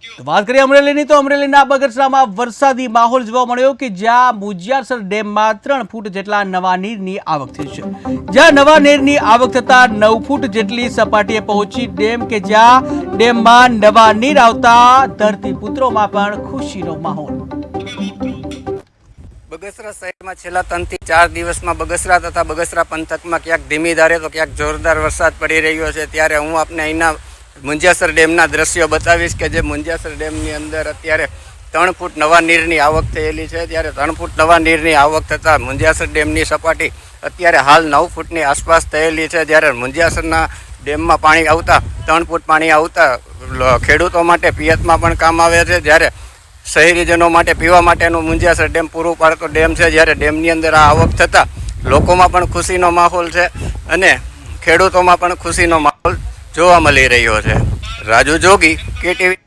તો વાત કરીએ અમરેલીની, તો અમરેલીના બગસરામાં વરસાદી માહોલ જોવા મળ્યો કે જ્યાં મુજિયાસર ડેમમાં 3 ફૂટ જેટલા નવા નીરની આવક થઈ છે। જ્યાં નવા નીરની આવક થતા 9 ફૂટ જેટલી સપાટીએ પહોંચી ડેમ કે જ્યાં ડેમમાં નવા નીર આવતા ધરતીપુત્રોમાં પણ ખુશીનો માહોલ। બગસરા શહેરમાં છેલ્લા 3 થી 4 દિવસમાં બગસરા તથા બગસરા પંથકમાં ક્યાંક ધીમી ધારે તો ક્યાંક જોરદાર વરસાદ પડી રહ્યો છે। ત્યારે હું આપને અહીંના મુંજિયાસર ડેમના દ્રશ્યો બતાવીશ કે જે મુંજિયાસર ડેમની અંદર અત્યારે 3 ફૂટ નવા નીરની આવક થયેલી છે। ત્યારે 3 ફૂટ નવા નીરની આવક થતાં મુંજિયાસર ડેમની સપાટી અત્યારે હાલ 9 ફૂટની આસપાસ થયેલી છે। જ્યારે મુંજિયાસરના ડેમમાં પાણી આવતા 3 ફૂટ પાણી આવતા ખેડૂતો માટે પિયતમાં પણ કામ આવે છે। જ્યારે શહેરીજનો માટે પીવા માટેનું મુંજિયાસર ડેમ પૂરું પાડતો ડેમ છે। જ્યારે ડેમની અંદર આ આવક થતાં લોકોમાં પણ ખુશીનો માહોલ છે અને ખેડૂતોમાં પણ ખુશીનો માહોલ જોવા મળી રહ્યો છે। રાજુ જોગી, KTV।